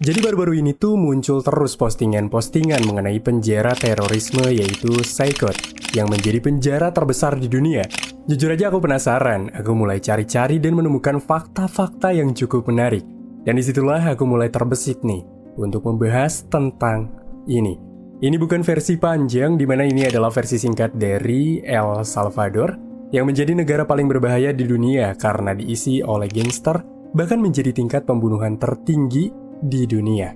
Jadi baru-baru ini tuh muncul terus postingan-postingan mengenai penjara terorisme yaitu Saikot yang menjadi penjara terbesar di dunia. Jujur aja aku penasaran, aku mulai cari-cari dan menemukan fakta-fakta yang cukup menarik. Dan disitulah aku mulai terbesit nih untuk membahas tentang ini. Ini bukan versi panjang di mana ini adalah versi singkat dari El Salvador yang menjadi negara paling berbahaya di dunia karena diisi oleh gangster bahkan menjadi tingkat pembunuhan tertinggi di dunia.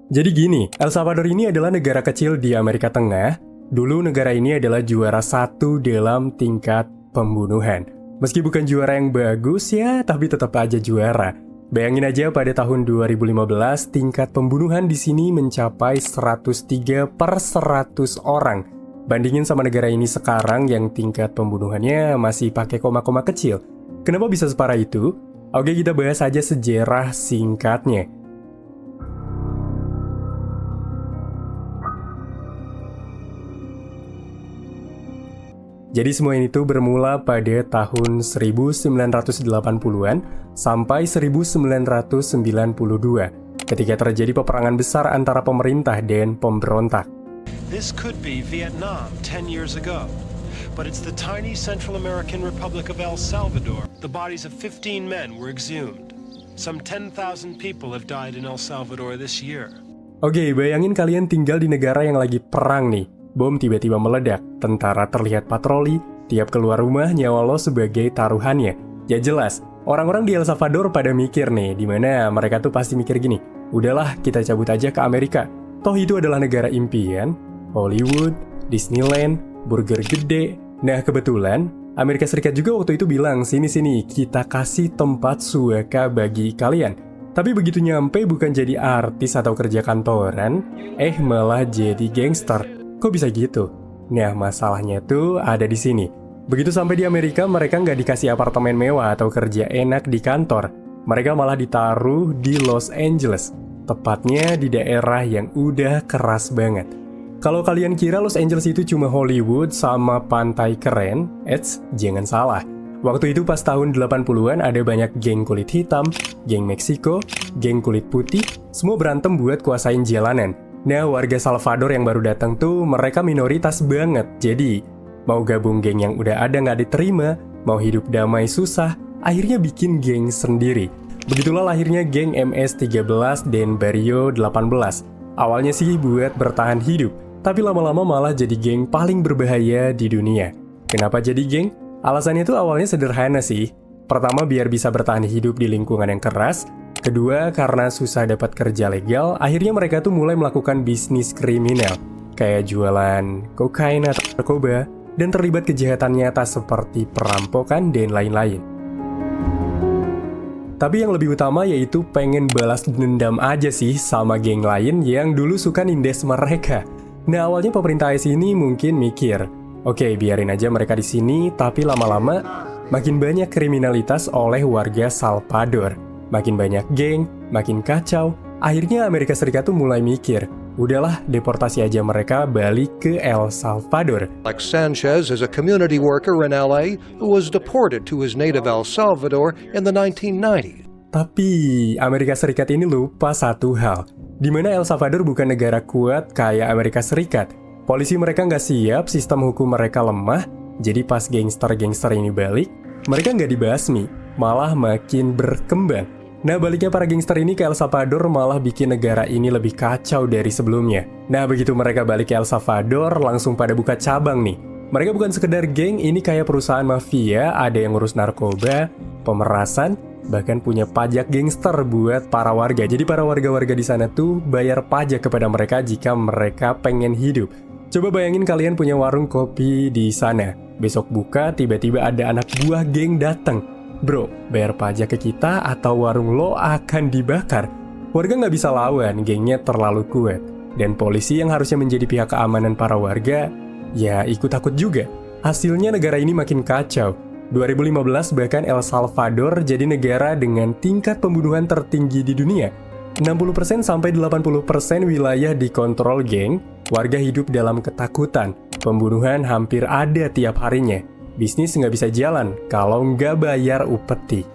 Jadi gini, El Salvador ini adalah negara kecil di Amerika Tengah. Dulu negara ini adalah juara 1 dalam tingkat pembunuhan. Meski bukan juara yang bagus ya, tapi tetap aja juara. Bayangin aja pada tahun 2015, tingkat pembunuhan di sini mencapai 103 per 100 orang. Bandingin sama negara ini sekarang yang tingkat pembunuhannya masih pakai koma-koma kecil. Kenapa bisa separah itu? Oke, kita bahas aja sejarah singkatnya. Jadi semua ini tuh bermula pada tahun 1980-an sampai 1992 ketika terjadi peperangan besar antara pemerintah dan pemberontak. This could be Vietnam 10 years ago, but it's the tiny Central American Republic of El Salvador. The bodies of 15 men were exhumed. Some 10,000 people have died in El Salvador this year. Oke, bayangin kalian tinggal di negara yang lagi perang nih. Bom tiba-tiba meledak, tentara terlihat patroli, tiap keluar rumah nyawa lo sebagai taruhannya. Ya jelas, orang-orang di El Salvador pada mikir nih, dimana mereka tuh pasti mikir gini, udahlah kita cabut aja ke Amerika. Toh itu adalah negara impian, Hollywood, Disneyland, burger gede. Nah kebetulan, Amerika Serikat juga waktu itu bilang, sini-sini kita kasih tempat suaka bagi kalian. Tapi begitu nyampe bukan jadi artis atau kerja kantoran, malah jadi gangster. Kok bisa gitu? Nah, masalahnya tuh ada di sini. Begitu sampai di Amerika, mereka nggak dikasih apartemen mewah atau kerja enak di kantor. Mereka malah ditaruh di Los Angeles, tepatnya di daerah yang udah keras banget. Kalau kalian kira Los Angeles itu cuma Hollywood sama pantai keren, jangan salah. Waktu itu pas tahun 80-an ada banyak geng kulit hitam, geng Meksiko, geng kulit putih, semua berantem buat kuasain jalanan. Nah, warga Salvador yang baru datang tuh mereka minoritas banget. Jadi, mau gabung geng yang udah ada nggak diterima, mau hidup damai susah, akhirnya bikin geng sendiri. Begitulah lahirnya geng MS-13 dan Barrio 18. Awalnya sih buat bertahan hidup, tapi lama-lama malah jadi geng paling berbahaya di dunia. Kenapa jadi geng? Alasannya tuh awalnya sederhana sih. Pertama, biar bisa bertahan hidup di lingkungan yang keras. Kedua, karena susah dapat kerja legal, akhirnya mereka tuh mulai melakukan bisnis kriminal, kayak jualan kokain atau narkoba, dan terlibat kejahatan nyata seperti perampokan dan lain-lain. Tapi yang lebih utama yaitu pengen balas dendam aja sih sama geng lain yang dulu suka nindes mereka. Nah, awalnya pemerintah sini mungkin mikir, oke, biarin aja mereka di sini, tapi lama-lama makin banyak kriminalitas oleh warga Salvador. Makin banyak geng, makin kacau. Akhirnya Amerika Serikat tuh mulai mikir, udahlah deportasi aja mereka balik ke El Salvador. Like Sanchez is a community worker in LA who was deported to his native El Salvador in the 1990s. Tapi Amerika Serikat ini lupa satu hal, di mana El Salvador bukan negara kuat kayak Amerika Serikat. Polisi mereka nggak siap, sistem hukum mereka lemah, jadi pas gangster-gangster ini balik, mereka nggak dibasmi, malah makin berkembang. Nah, baliknya para gangster ini ke El Salvador malah bikin negara ini lebih kacau dari sebelumnya. Nah, begitu mereka balik ke El Salvador, langsung pada buka cabang nih. Mereka bukan sekedar geng, ini kayak perusahaan mafia, ada yang ngurus narkoba, pemerasan, bahkan punya pajak gangster buat para warga. Jadi para warga-warga di sana tuh bayar pajak kepada mereka jika mereka pengen hidup. Coba bayangin kalian punya warung kopi di sana. Besok buka, tiba-tiba ada anak buah geng datang. Bro, bayar pajak ke kita atau warung lo akan dibakar. Warga nggak bisa lawan, gengnya terlalu kuat. Dan polisi yang harusnya menjadi pihak keamanan para warga, ya ikut takut juga. Hasilnya negara ini makin kacau. 2015 bahkan El Salvador jadi negara dengan tingkat pembunuhan tertinggi di dunia. 60% sampai 80% wilayah dikontrol geng, warga hidup dalam ketakutan, pembunuhan hampir ada tiap harinya, bisnis nggak bisa jalan kalau nggak bayar upeti.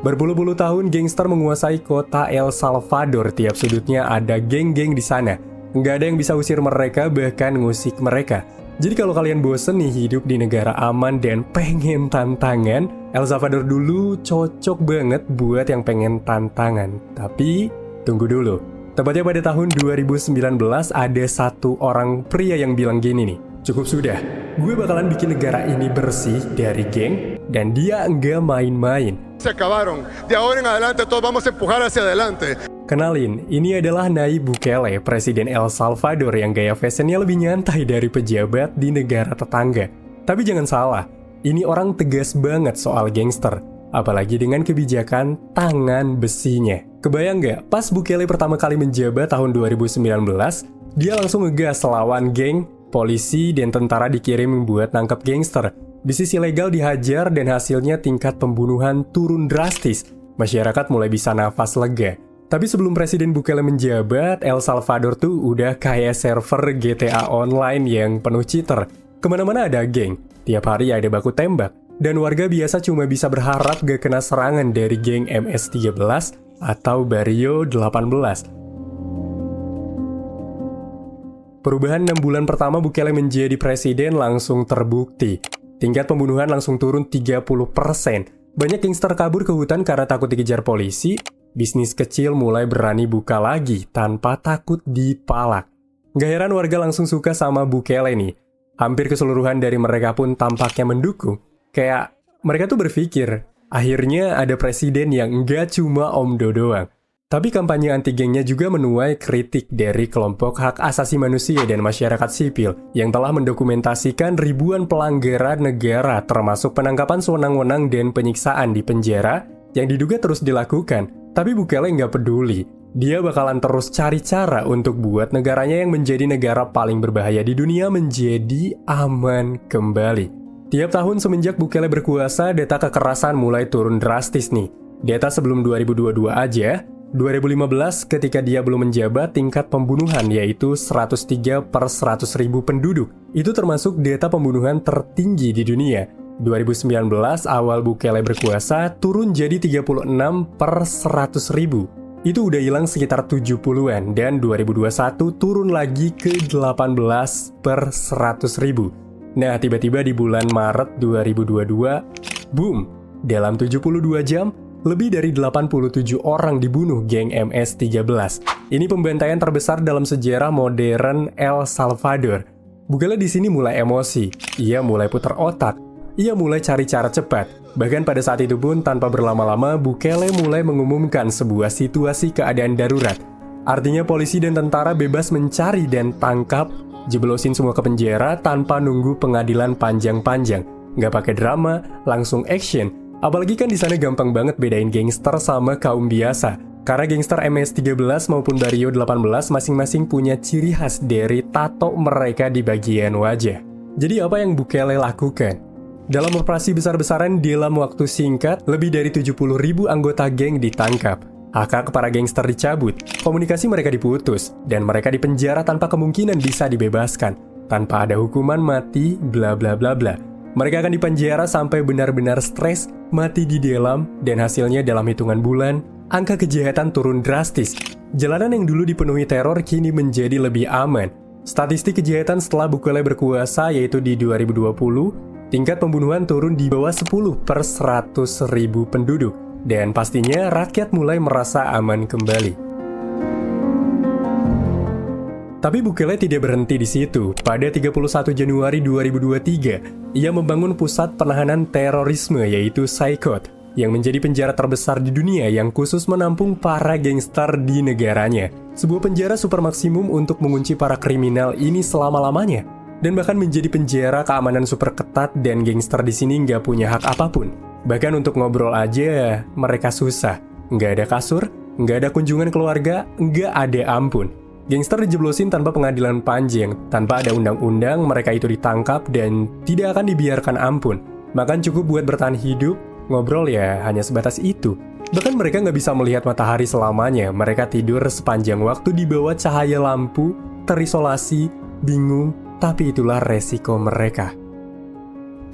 Berpuluh-puluh tahun gangster menguasai kota El Salvador, tiap sudutnya ada geng-geng di sana. Nggak ada yang bisa usir mereka, bahkan ngusik mereka. Jadi kalau kalian bosen nih hidup di negara aman dan pengen tantangan, El Salvador dulu cocok banget buat yang pengen tantangan. Tapi, tunggu dulu. Tepatnya pada tahun 2019 ada satu orang pria yang bilang gini nih, cukup sudah, gue bakalan bikin negara ini bersih dari geng, dan dia enggak main-main. Se acabaron. De ahora en adelante todos vamos a empujar hacia adelante. Kenalin, ini adalah Nayib Bukele, Presiden El Salvador yang gaya fashionnya lebih nyantai dari pejabat di negara tetangga. Tapi jangan salah, ini orang tegas banget soal gangster, apalagi dengan kebijakan tangan besinya. Kebayang nggak, pas Bukele pertama kali menjabat tahun 2019, dia langsung ngegas lawan geng, polisi, dan tentara dikirim buat nangkep gangster. Bisnis ilegal dihajar dan hasilnya tingkat pembunuhan turun drastis. Masyarakat mulai bisa nafas lega. Tapi sebelum Presiden Bukele menjabat, El Salvador tuh udah kayak server GTA Online yang penuh cheater. Kemana-mana ada geng, tiap hari ada baku tembak, dan warga biasa cuma bisa berharap gak kena serangan dari geng MS-13 atau Barrio 18. Perubahan 6 bulan pertama Bukele menjadi presiden langsung terbukti. Tingkat pembunuhan langsung turun 30%. Banyak gangster kabur ke hutan karena takut dikejar polisi. Bisnis kecil mulai berani buka lagi tanpa takut dipalak. Gak heran warga langsung suka sama Bukele nih. Hampir keseluruhan dari mereka pun tampaknya mendukung. Kayak mereka tuh berpikir, akhirnya ada presiden yang nggak cuma omdo doang. Tapi kampanye anti-gengnya juga menuai kritik dari kelompok hak asasi manusia dan masyarakat sipil yang telah mendokumentasikan ribuan pelanggaran negara termasuk penangkapan sewenang-wenang dan penyiksaan di penjara yang diduga terus dilakukan. Tapi Bukele nggak peduli. Dia bakalan terus cari cara untuk buat negaranya yang menjadi negara paling berbahaya di dunia menjadi aman kembali. Tiap tahun semenjak Bukele berkuasa, data kekerasan mulai turun drastis nih. Data sebelum 2022 aja, 2015 ketika dia belum menjabat, tingkat pembunuhan yaitu 103 per 100 ribu penduduk. Itu termasuk data pembunuhan tertinggi di dunia. 2019 awal Bukele berkuasa turun jadi 36 per 100 ribu. Itu udah hilang sekitar 70-an dan 2021 turun lagi ke 18 per 100 ribu. Nah tiba-tiba di bulan Maret 2022, boom, dalam 72 jam lebih dari 87 orang dibunuh geng MS-13. Ini pembantaian terbesar dalam sejarah modern El Salvador. Bukele di sini mulai emosi, ia mulai putar otak. Ia mulai cari cara cepat. Bahkan pada saat itu pun tanpa berlama-lama Bukele mulai mengumumkan sebuah situasi keadaan darurat. Artinya polisi dan tentara bebas mencari dan tangkap, jeblosin semua ke penjara tanpa nunggu pengadilan panjang-panjang. Nggak pakai drama, langsung action. Apalagi kan di sana gampang banget bedain gangster sama kaum biasa. Karena gangster MS-13 maupun Barrio 18 masing-masing punya ciri khas dari tato mereka di bagian wajah. Jadi apa yang Bukele lakukan? Dalam operasi besar-besaran dalam waktu singkat, lebih dari 70.000 anggota geng ditangkap. Hak-hak para gangster dicabut, komunikasi mereka diputus, dan mereka dipenjara tanpa kemungkinan bisa dibebaskan. Tanpa ada hukuman mati, bla bla bla bla. Mereka akan dipenjara sampai benar-benar stres, mati di dalam, dan hasilnya dalam hitungan bulan, angka kejahatan turun drastis. Jalanan yang dulu dipenuhi teror kini menjadi lebih aman. Statistik kejahatan setelah Bukele berkuasa yaitu di 2020, tingkat pembunuhan turun di bawah 10 per 100 ribu penduduk. Dan pastinya rakyat mulai merasa aman kembali. Tapi Bukele tidak berhenti di situ. Pada 31 Januari 2023, ia membangun pusat penahanan terorisme yaitu Saicot, yang menjadi penjara terbesar di dunia yang khusus menampung para gangster di negaranya. Sebuah penjara super maksimum untuk mengunci para kriminal ini selama-lamanya. Dan bahkan menjadi penjara keamanan super ketat dan gangster di sini nggak punya hak apapun. Bahkan untuk ngobrol aja mereka susah. Nggak ada kasur, nggak ada kunjungan keluarga, nggak ada ampun. Gangster dijeblosin tanpa pengadilan panjang, tanpa ada undang-undang mereka itu ditangkap dan tidak akan dibiarkan ampun. Makan cukup buat bertahan hidup, ngobrol ya hanya sebatas itu. Bahkan mereka nggak bisa melihat matahari selamanya, mereka tidur sepanjang waktu di bawah cahaya lampu, terisolasi, bingung, tapi itulah resiko mereka.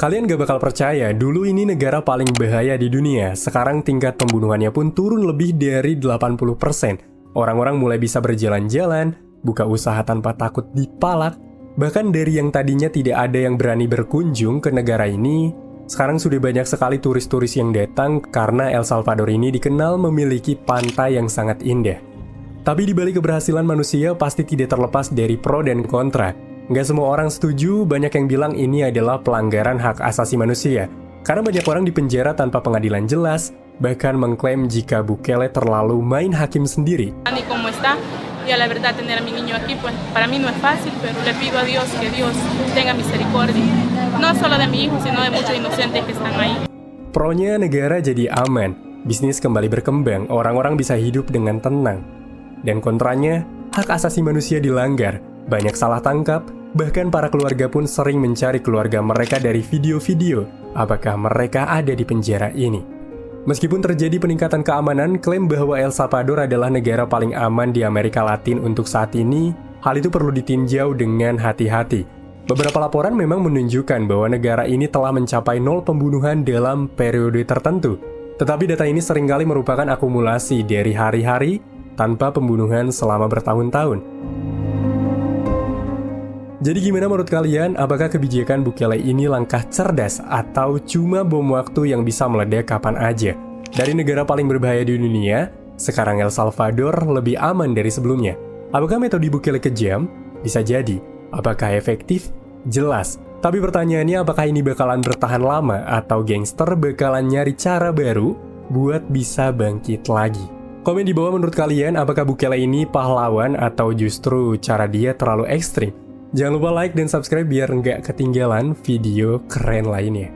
Kalian gak bakal percaya, dulu ini negara paling bahaya di dunia, sekarang tingkat pembunuhannya pun turun lebih dari 80%. Orang-orang mulai bisa berjalan-jalan, buka usaha tanpa takut dipalak, bahkan dari yang tadinya tidak ada yang berani berkunjung ke negara ini, sekarang sudah banyak sekali turis-turis yang datang karena El Salvador ini dikenal memiliki pantai yang sangat indah. Tapi di balik keberhasilan manusia pasti tidak terlepas dari pro dan kontra. Nggak semua orang setuju, banyak yang bilang ini adalah pelanggaran hak asasi manusia. Karena banyak orang dipenjara tanpa pengadilan jelas, bahkan mengklaim jika Bukele terlalu main hakim sendiri. Y a la verdad tener a mi niño aquí, pues para mí no es fácil, pero le pido a Dios que Dios tenga misericordia, no solo de mi hijo, sino de muchos inocentes que están ahí. Pronya negara jadi aman, bisnis kembali berkembang, orang-orang bisa hidup dengan tenang. Dan kontranya, hak asasi manusia dilanggar, banyak salah tangkap, bahkan para keluarga pun sering mencari keluarga mereka dari video-video, apakah mereka ada di penjara ini. Meskipun terjadi peningkatan keamanan, klaim bahwa El Salvador adalah negara paling aman di Amerika Latin untuk saat ini, hal itu perlu ditinjau dengan hati-hati. Beberapa laporan memang menunjukkan bahwa negara ini telah mencapai 0 pembunuhan dalam periode tertentu. Tetapi data ini seringkali merupakan akumulasi dari hari-hari tanpa pembunuhan selama bertahun-tahun. Jadi gimana menurut kalian? Apakah kebijakan Bukele ini langkah cerdas atau cuma bom waktu yang bisa meledak kapan aja? Dari negara paling berbahaya di dunia, sekarang El Salvador lebih aman dari sebelumnya. Apakah metode Bukele kejam? Bisa jadi. Apakah efektif? Jelas. Tapi pertanyaannya, apakah ini bakalan bertahan lama atau gangster bakalan nyari cara baru buat bisa bangkit lagi? Komen di bawah menurut kalian, apakah Bukele ini pahlawan atau justru cara dia terlalu ekstrim? Jangan lupa like dan subscribe biar nggak ketinggalan video keren lainnya.